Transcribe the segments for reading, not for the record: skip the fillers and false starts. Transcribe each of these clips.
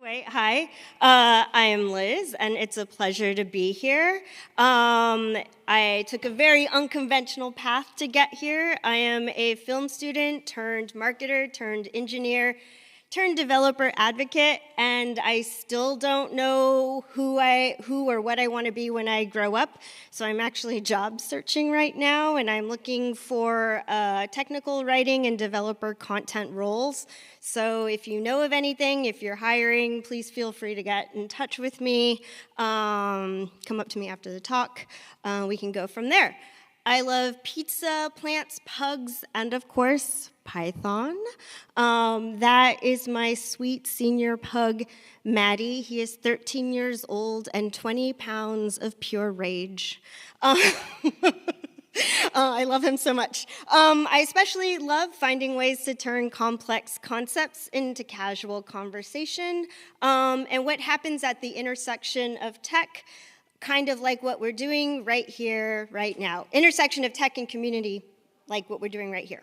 Hi, I am Liz, and it's a pleasure to be here. I took a very unconventional path to get here. I am a film student turned marketer, turned engineer, turned developer advocate, and I still don't know who or what I want to be when I grow up. So I'm actually job searching right now, and I'm looking for technical writing and developer content roles. So if you know of anything, if you're hiring, please feel free to get in touch with me. Come up to me after the talk. We can go from there. I love pizza, plants, pugs, and of course, Python. That is my sweet senior pug, Maddie. He is 13 years old and 20 pounds of pure rage. I love him so much. I especially love finding ways to turn complex concepts into casual conversation. And what happens at the intersection of tech, kind of like what we're doing right here, right now. Intersection of tech and community, like what we're doing right here.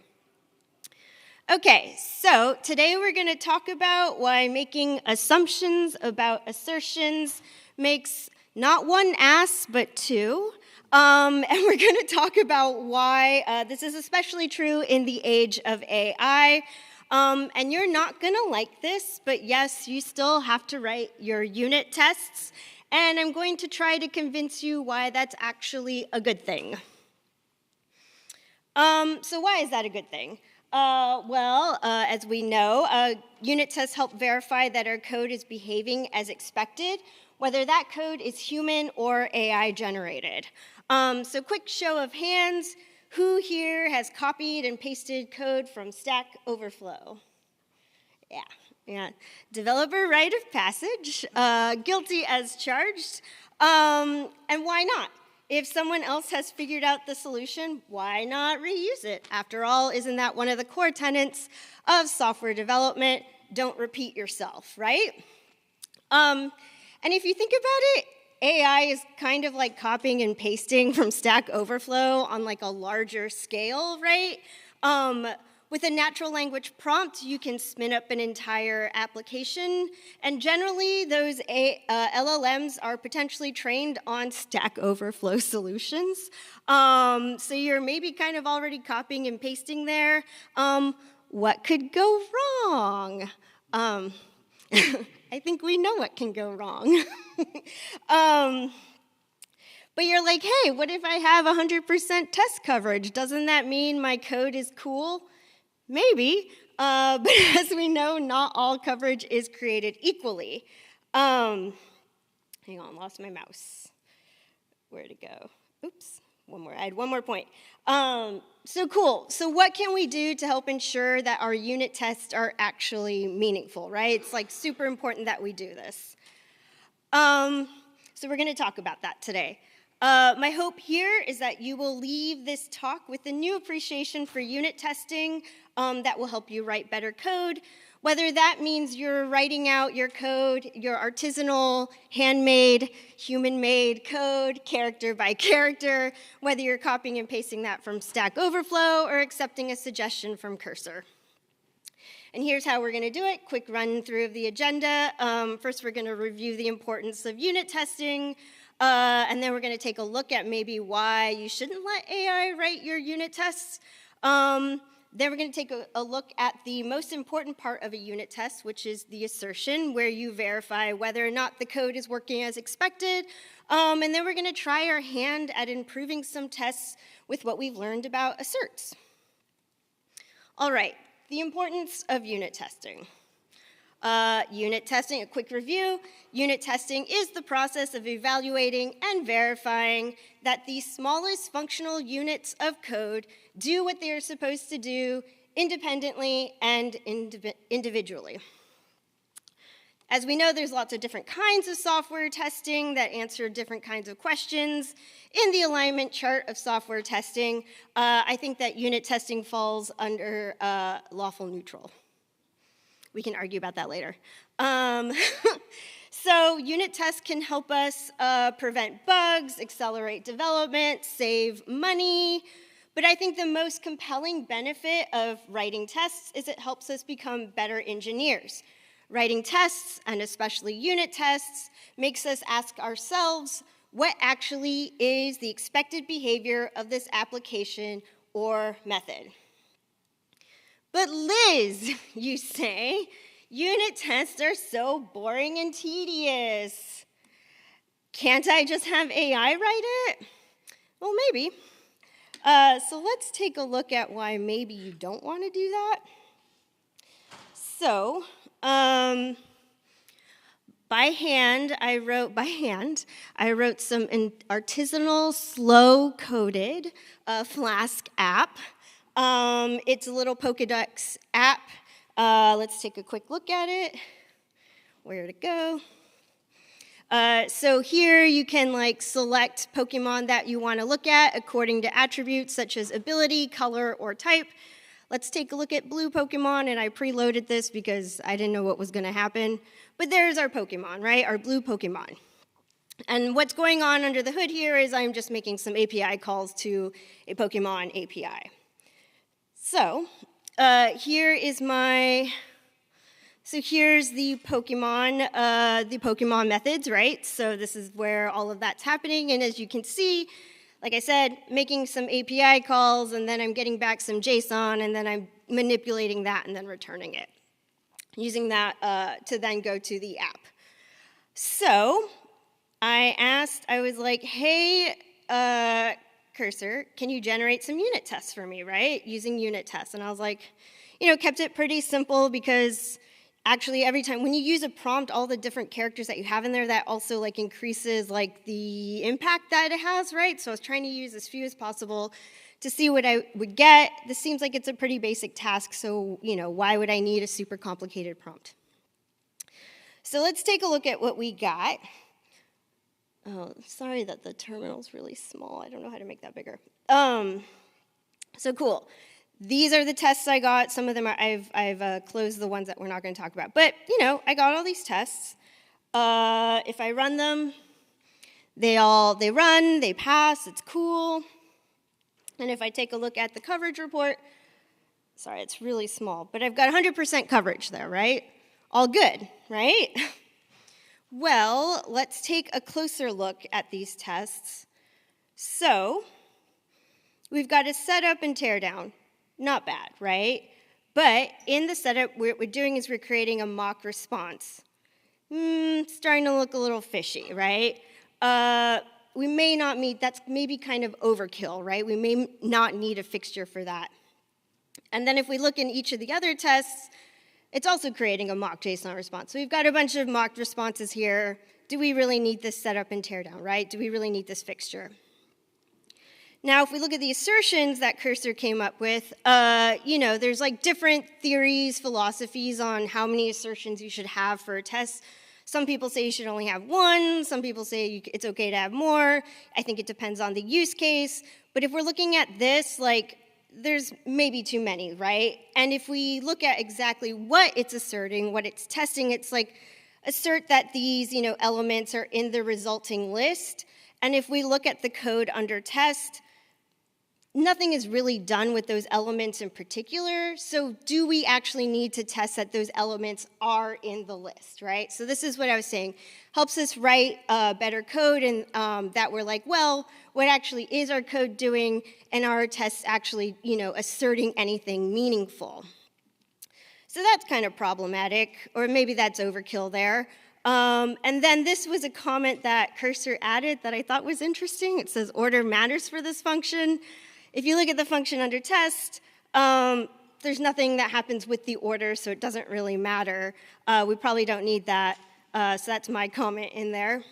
Okay, so today we're going to talk about why making assumptions about assertions makes not one ass, but two. And we're going to talk about why this is especially true in the age of AI. And you're not going to like this, but yes, you still have to write your unit tests. And I'm going to try to convince you why that's actually a good thing. So why is that a good thing? As we know, unit tests help verify that our code is behaving as expected, whether that code is human or AI generated. So quick show of hands, who here has copied and pasted code from Stack Overflow? Yeah. Developer rite of passage, guilty as charged. And why not? If someone else has figured out the solution, why not reuse it? After all, isn't that one of the core tenets of software development? Don't repeat yourself, right? And if you think about it, AI is kind of like copying and pasting from Stack Overflow on like a larger scale, right? With a natural language prompt, you can spin up an entire application, and generally those LLMs are potentially trained on Stack Overflow solutions. So you're maybe kind of already copying and pasting there. What could go wrong? I think we know what can go wrong. But you're like, hey, what if I have 100% test coverage? Doesn't that mean my code is cool? Maybe, but as we know, not all coverage is created equally. Hang on, lost my mouse. Where'd it go? Oops, I had one more point. So cool, so what can we do to help ensure that our unit tests are actually meaningful, right? It's like super important that we do this. So we're gonna talk about that today. My hope here is that you will leave this talk with a new appreciation for unit testing that will help you write better code, whether that means you're writing out your code, your artisanal, handmade, human-made code, character by character, whether you're copying and pasting that from Stack Overflow or accepting a suggestion from Cursor. And here's how we're going to do it. Quick run through of the agenda. First, we're going to review the importance of unit testing. And then we're going to take a look at maybe why you shouldn't let AI write your unit tests. Then we're going to take a look at the most important part of a unit test, which is the assertion, where you verify whether or not the code is working as expected. And then we're going to try our hand at improving some tests with what we've learned about asserts. All right, the importance of unit testing. Unit testing, a quick review. Unit testing is the process of evaluating and verifying that the smallest functional units of code do what they are supposed to do independently and individually. As we know, there's lots of different kinds of software testing that answer different kinds of questions. In the alignment chart of software testing, I think that unit testing falls under lawful neutral. We can argue about that later. So unit tests can help us prevent bugs, accelerate development, save money. But I think the most compelling benefit of writing tests is it helps us become better engineers. Writing tests, and especially unit tests, makes us ask ourselves, what actually is the expected behavior of this application or method? But Liz, you say, unit tests are so boring and tedious. Can't I just have AI write it? Well, maybe. So let's take a look at why maybe you don't want to do that. So, by hand, I wrote some artisanal, slow-coded Flask app. It's a little Pokedex app. Let's take a quick look at it. Where to go? So here you can select Pokemon that you want to look at according to attributes such as ability, color, or type. Let's take a look at blue Pokemon, and I preloaded this because I didn't know what was going to happen. But there's our Pokemon, right? Our blue Pokemon. And what's going on under the hood here is I'm just making some API calls to a Pokemon API. So here's the Pokemon methods, right? So this is where all of that's happening. And as you can see, like I said, making some API calls, and then I'm getting back some JSON, and then I'm manipulating that and then returning it, using that to then go to the app. So I was like, hey, Cursor, can you generate some unit tests for me, right? Using unit tests. And I was like, kept it pretty simple because actually every time when you use a prompt, all the different characters that you have in there, that also increases the impact that it has, right? So I was trying to use as few as possible to see what I would get. This seems like it's a pretty basic task, so why would I need a super complicated prompt? So let's take a look at what we got. Oh, sorry that the terminal's really small. I don't know how to make that bigger. So cool. These are the tests I got. Some of them I've closed the ones that we're not going to talk about. But, I got all these tests. If I run them, they run, they pass, it's cool. And if I take a look at the coverage report, sorry, it's really small, but I've got 100% coverage there, right? All good, right? Well, let's take a closer look at these tests. So, we've got a setup and teardown. Not bad, right? But in the setup, what we're doing is we're creating a mock response. Starting to look a little fishy, right? We may not meet, that's maybe kind of overkill, right? We may not need a fixture for that. And then if we look in each of the other tests, it's also creating a mock JSON response. So we've got a bunch of mock responses here. Do we really need this setup and teardown, right? Do we really need this fixture? Now, if we look at the assertions that Cursor came up with, there's different theories, philosophies on how many assertions you should have for a test. Some people say you should only have one. Some people say it's okay to have more. I think it depends on the use case. But if we're looking at this, there's maybe too many, right? And if we look at exactly what it's asserting, what it's testing, it's assert that these, elements are in the resulting list. And if we look at the code under test, nothing is really done with those elements in particular. So do we actually need to test that those elements are in the list, right? So this is what I was saying. Helps us write better code, and that we're well, what actually is our code doing, and are our tests actually, asserting anything meaningful? So that's kind of problematic, or maybe that's overkill there. And then this was a comment that Cursor added that I thought was interesting. It says order matters for this function. If you look at the function under test, there's nothing that happens with the order, so it doesn't really matter. We probably don't need that, so that's my comment in there.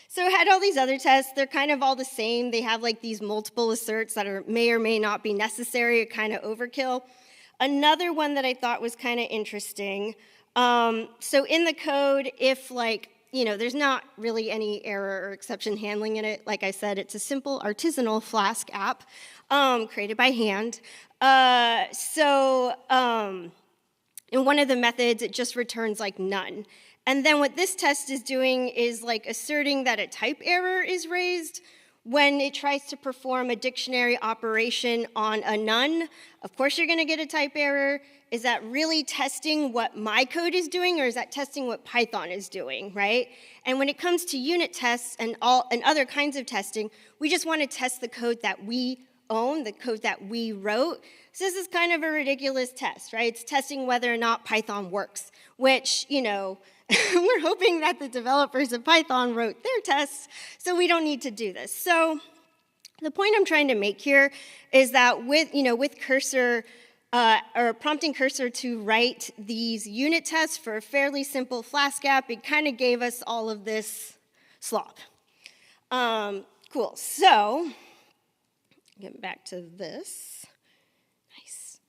So I had all these other tests. They're kind of all the same. They have these multiple asserts that may or may not be necessary, kind of overkill. Another one that I thought was kind of interesting. So in the code, if there's not really any error or exception handling in it. Like I said, it's a simple artisanal Flask app created by hand. In one of the methods, it just returns none. And then what this test is doing is asserting that a type error is raised, When it tries to perform a dictionary operation on a none, of course you're going to get a type error. Is that really testing what my code is doing, or is that testing what Python is doing, right? And when it comes to unit tests and other kinds of testing, we just want to test the code that we own, the code that we wrote. So this is kind of a ridiculous test, right? It's testing whether or not Python works, which, we're hoping that the developers of Python wrote their tests, so we don't need to do this. So the point I'm trying to make here is that with cursor, or prompting cursor to write these unit tests for a fairly simple Flask app, it kind of gave us all of this slop. Cool, so getting back to this. Nice.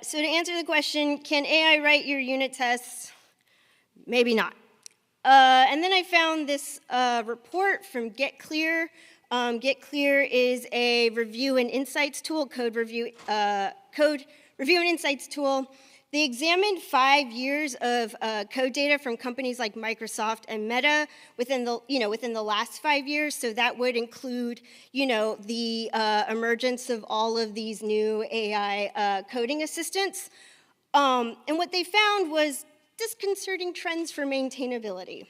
So to answer the question, can AI write your unit tests? Maybe not. And then I found this report from GetClear. GetClear is a review and insights tool, code review and insights tool. They examined 5 years of code data from companies like Microsoft and Meta within the last 5 years. So that would include, the emergence of all of these new AI coding assistants. And what they found was disconcerting trends for maintainability.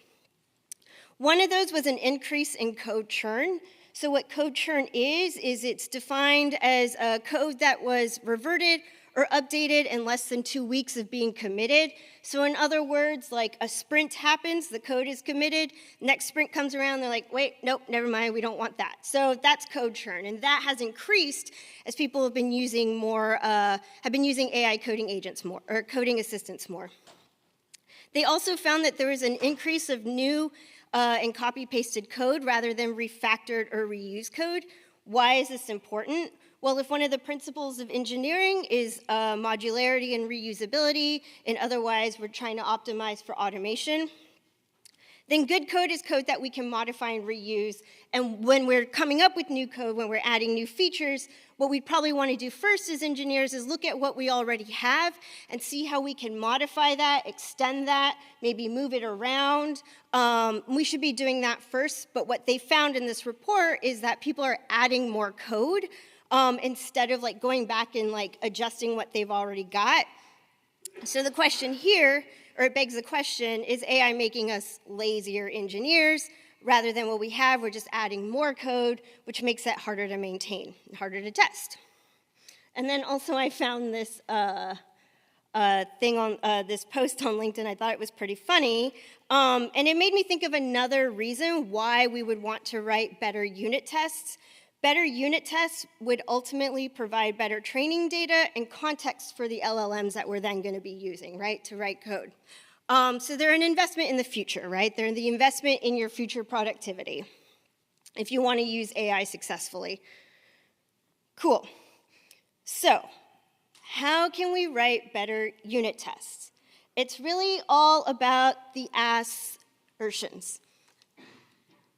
One of those was an increase in code churn. So what code churn is it's defined as a code that was reverted or updated in less than 2 weeks of being committed. So in other words, like a sprint happens, the code is committed, next sprint comes around, they're like, wait, nope, never mind, we don't want that. So that's code churn, and that has increased as people have been using AI coding agents more, or coding assistants more. They also found that there was an increase of new and copy-pasted code rather than refactored or reused code. Why is this important? Well, if one of the principles of engineering is modularity and reusability, and otherwise we're trying to optimize for automation, then good code is code that we can modify and reuse. And when we're coming up with new code, when we're adding new features, what we probably want to do first as engineers is look at what we already have and see how we can modify that, extend that, maybe move it around. We should be doing that first, but what they found in this report is that people are adding more code instead of going back and adjusting what they've already got. So the question here, or it begs the question, is AI making us lazier engineers? Rather than what we have, we're just adding more code, which makes it harder to maintain, harder to test. And then also I found this thing on this post on LinkedIn. I thought it was pretty funny. And it made me think of another reason why we would want to write better unit tests. Better unit tests would ultimately provide better training data and context for the LLMs that we're then going to be using, right, to write code. So they're an investment in the future, right? They're the investment in your future productivity if you want to use AI successfully. Cool. So how can we write better unit tests? It's really all about the assertions.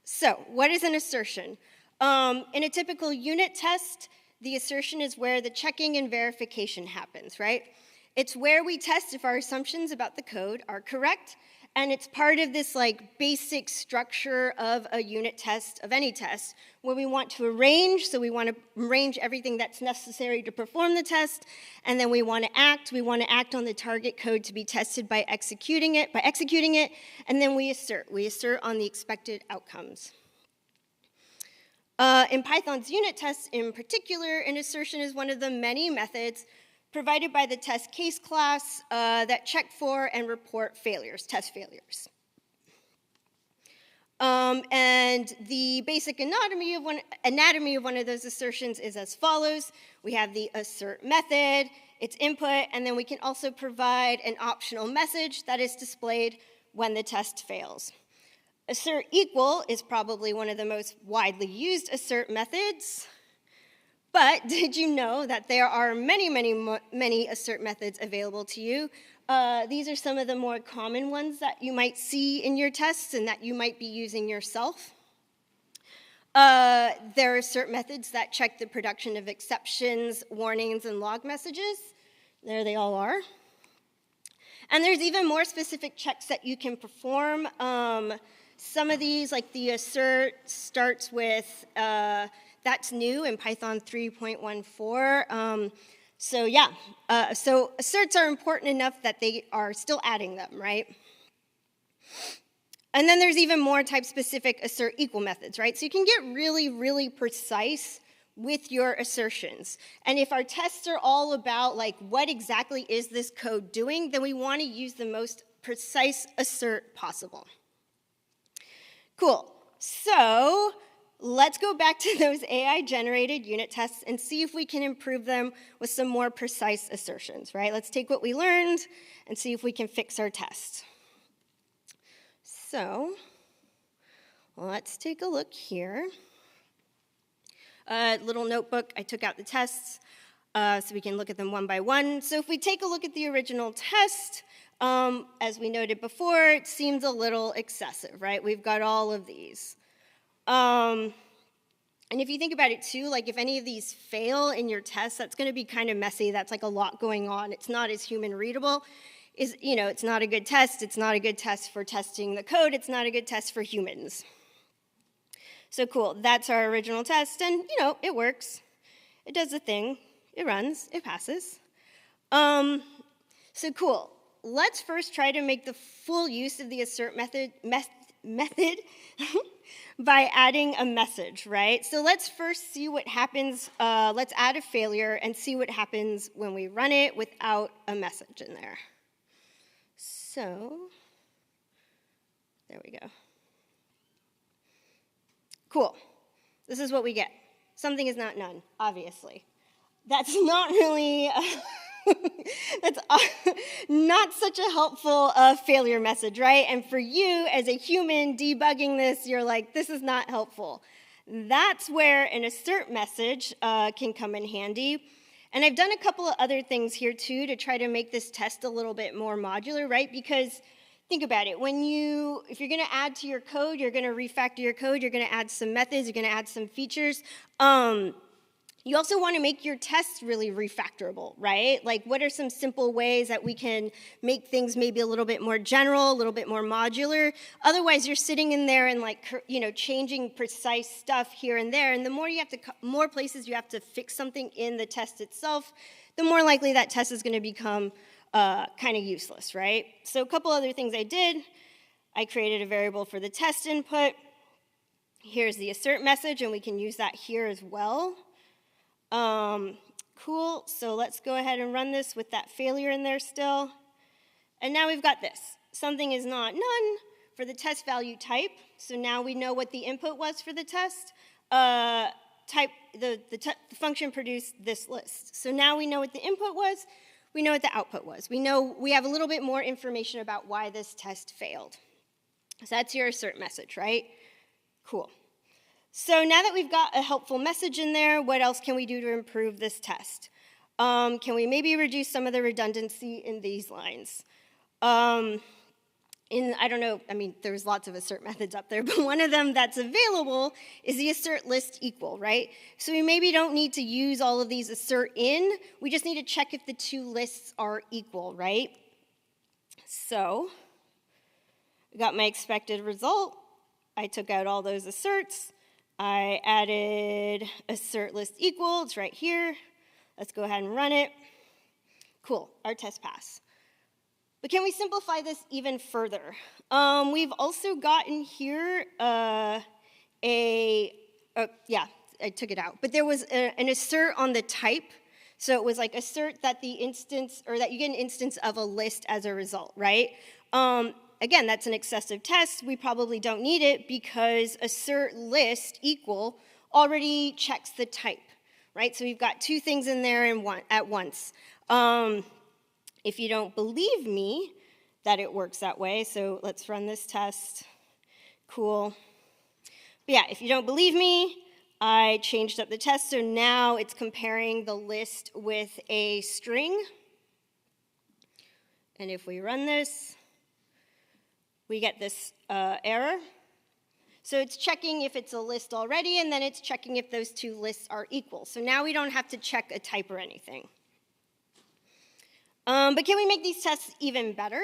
So what is an assertion? In a typical unit test, the assertion is where the checking and verification happens, right? It's where we test if our assumptions about the code are correct, and it's part of this basic structure of a unit test, of any test, where we want to arrange, so we want to arrange everything that's necessary to perform the test, and then we want to act on the target code to be tested by executing it, and then we assert on the expected outcomes. In Python's unit tests in particular, an assertion is one of the many methods provided by the test case class that check for and report failures, test failures. And the basic anatomy of one of those assertions is as follows. We have the assert method, its input, and then we can also provide an optional message that is displayed when the test fails. Assert equal is probably one of the most widely used assert methods. But did you know that there are many assert methods available to you? These are some of the more common ones that you might see in your tests and that you might be using yourself. There are assert methods that check the production of exceptions, warnings, and log messages. There they all are. And there's even more specific checks that you can perform. Some of these, like the assert, starts with, that's new in Python 3.14. So yeah, so asserts are important enough that they are still adding them, right? And then there's even more type-specific assert equal methods, right? So you can get really, really precise with your assertions. And if our tests are all about, like, what exactly is this code doing, then we want to use the most precise assert possible. Cool. So let's go back to those AI-generated unit tests and see if we can improve them with some more precise assertions, right? Let's take what we learned and see if we can fix our test. So let's take a look here. Little notebook, I took out the tests so we can look at them one by one. So if we take a look at the original test, as we noted before, it seems a little excessive, right? We've got all of these. And if you think about it too, like if any of these fail in your test, that's going to be kind of messy. That's like a lot going on. It's not as human readable. It's not a good test. It's not a good test for testing the code. It's not a good test for humans. So cool, that's our original test, and it works. It does the thing. It runs. It passes. So cool. Let's first try to make the full use of the assert method by adding a message, right? So let's first see what happens. Let's add a failure and see what happens when we run it without a message in there. So there we go. Cool. This is what we get. Something is not none, obviously. That's not really, that's not such a helpful failure message, right? And for you, as a human debugging this, you're like, this is not helpful. That's where an assert message can come in handy. And I've done a couple of other things here, too, to try to make this test a little bit more modular, right? Because think about it. If you're going to add to your code, you're going to refactor your code, you're going to add some methods, you're going to add some features. You also want to make your tests really refactorable, right? Like, what are some simple ways that we can make things maybe a little bit more general, a little bit more modular? Otherwise, you're sitting in there and changing precise stuff here and there. And the more places you have to fix something in the test itself, the more likely that test is going to become kind of useless, right? So a couple other things I did. I created a variable for the test input. Here's the assert message, and we can use that here as well. Cool, so let's go ahead and run this with that failure in there still. And now we've got this. Something is not none for the test value type. So now we know what the input was for the test. The function produced this list. So now we know what the input was. We know what the output was. We have a little bit more information about why this test failed. So that's your assert message, right? Cool. So now that we've got a helpful message in there, what else can we do to improve this test? Can we maybe reduce some of the redundancy in these lines? I don't know, there's lots of assert methods up there, but one of them that's available is the assert list equal, right? So we maybe don't need to use all of these assert in, we just need to check if the two lists are equal, right? So, I got my expected result, I took out all those asserts, I added assert list equal, it's right here. Let's go ahead and run it. Cool, our test pass. But can we simplify this even further? We've also gotten here yeah, I took it out. But there was an assert on the type. So it was like assert that the instance, or that you get an instance of a list as a result, right? Again, that's an excessive test. We probably don't need it because assert list equal already checks the type, right? So we've got two things in there at once. If you don't believe me that it works that way, so let's run this test. Cool. But yeah, if you don't believe me, I changed up the test, so now it's comparing the list with a string. And if we run this, we get this error. So it's checking if it's a list already, and then it's checking if those two lists are equal. So now we don't have to check a type or anything. But can we make these tests even better?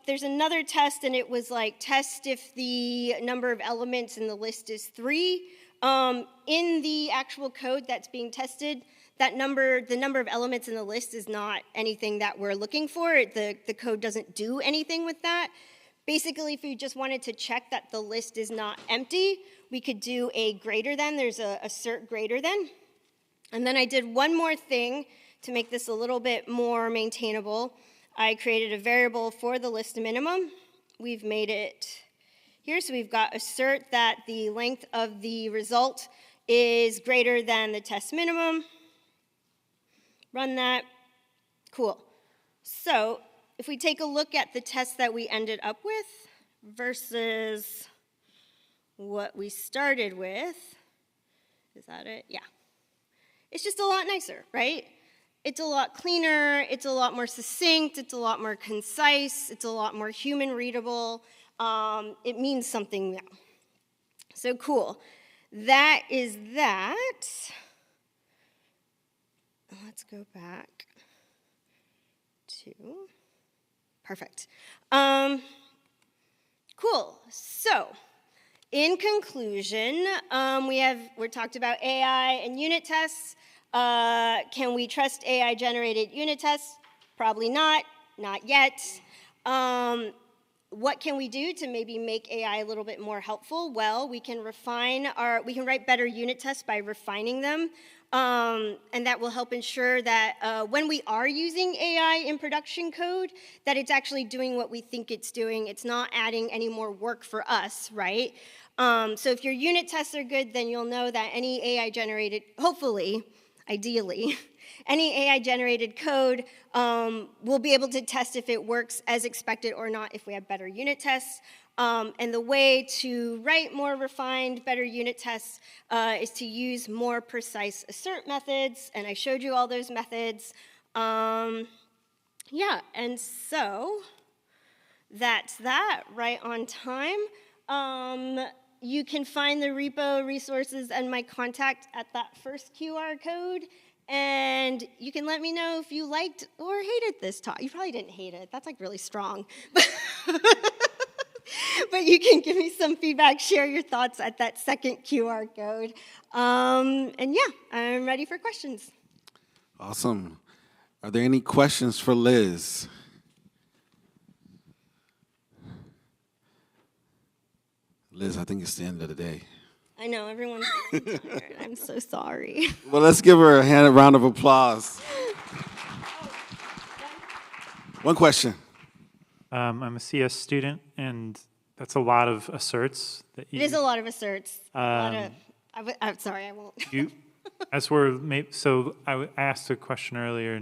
there's another test, and it was like test if the number of elements in the list is 3. In the actual code that's being tested, the number of elements in the list is not anything that we're looking for. The code doesn't do anything with that. Basically, if we just wanted to check that the list is not empty, we could do a greater than. There's a assert greater than. And then I did one more thing to make this a little bit more maintainable. I created a variable for the list minimum. We've made it here, so we've got assert that the length of the result is greater than the test minimum. Run that. Cool. So if we take a look at the test that we ended up with versus what we started with, is that it? Yeah. It's just a lot nicer, right? It's a lot cleaner, it's a lot more succinct, it's a lot more concise, it's a lot more human readable. It means something now. So cool. That is that. Let's go back to, perfect. Cool. So, in conclusion, we're talked about AI and unit tests. Can we trust AI-generated unit tests? Probably not yet. What can we do to maybe make AI a little bit more helpful? Well, we can write better unit tests by refining them. And that will help ensure that when we are using AI in production code, that it's actually doing what we think it's doing. It's not adding any more work for us, right? So if your unit tests are good, then you'll know that any AI-generated, hopefully, ideally, any AI-generated code will be able to test if it works as expected or not if we have better unit tests. And the way to write more refined, better unit tests is to use more precise assert methods, and I showed you all those methods. Yeah, and so that's that, right on time. You can find the repo resources and my contact at that first QR code, and you can let me know if you liked or hated this talk. You probably didn't hate it. That's like really strong. But you can give me some feedback, share your thoughts at that second QR code. And yeah, I'm ready for questions. Awesome. Are there any questions for Liz? Liz, I think it's the end of the day. I know, everyone's tired. I'm so sorry. Well, let's give her a round of applause. One question. I'm a CS student, and that's a lot of asserts. It is a lot of asserts. I'm sorry, I won't. I asked a question earlier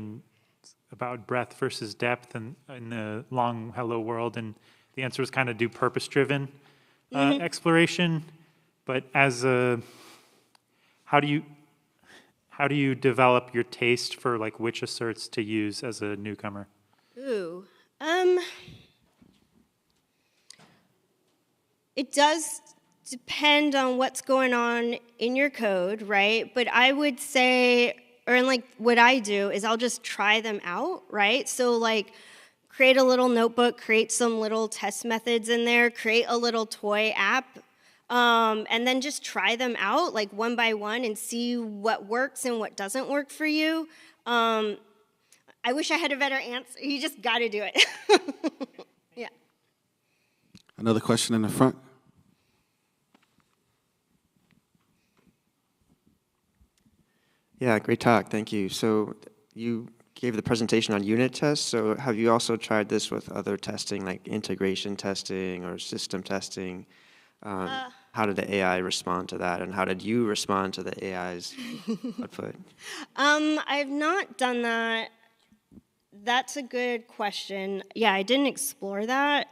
about breadth versus depth in the long hello world, and the answer was kind of do purpose-driven exploration. But how do you develop your taste for like which asserts to use as a newcomer? Ooh. It does depend on what's going on in your code, right? But I would say, or like what I do is I'll just try them out, right? So like create a little notebook, create some little test methods in there, create a little toy app, and then just try them out like one by one and see what works and what doesn't work for you. I wish I had a better answer. You just got to do it. Yeah. Another question in the front. Yeah, great talk. Thank you. So you gave the presentation on unit tests. So have you also tried this with other testing, like integration testing or system testing? How did the AI respond to that, and how did you respond to the AI's output? I've not done that. That's a good question. Yeah, I didn't explore that.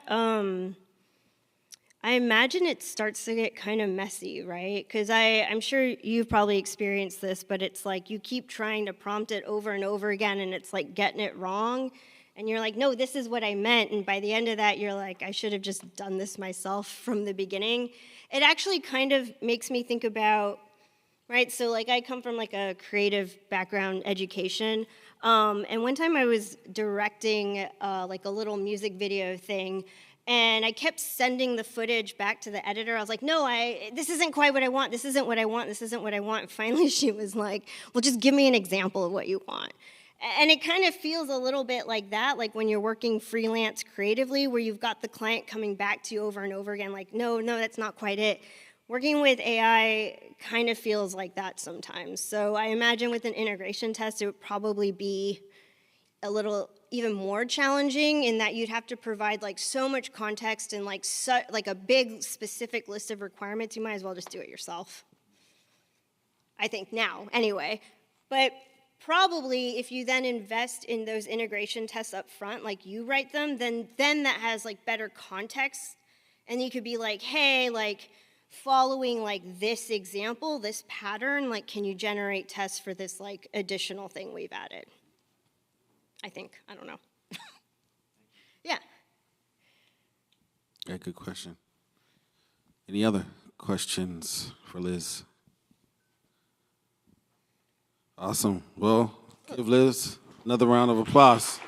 I imagine it starts to get kind of messy, right? Because I'm sure you've probably experienced this, but it's like you keep trying to prompt it over and over again, and it's like getting it wrong. And you're like, no, this is what I meant. And by the end of that, you're like, I should have just done this myself from the beginning. It actually kind of makes me think about, right? So like I come from like a creative background education. And one time I was directing like a little music video thing, and I kept sending the footage back to the editor. I was like, no, this isn't quite what I want. This isn't what I want. This isn't what I want. And finally, she was like, well, just give me an example of what you want. And it kind of feels a little bit like that, like when you're working freelance creatively, where you've got the client coming back to you over and over again, like, no, that's not quite it. Working with AI kind of feels like that sometimes. So I imagine with an integration test, it would probably be a little even more challenging in that you'd have to provide like so much context and like a big specific list of requirements. You might as well just do it yourself. I think now, anyway. But probably if you then invest in those integration tests up front, like you write them, then that has like better context. And you could be like, hey, like following like this example, this pattern, like can you generate tests for this like additional thing we've added? I think, I don't know. Yeah. Yeah, good question. Any other questions for Liz? Awesome. Well, give Liz another round of applause.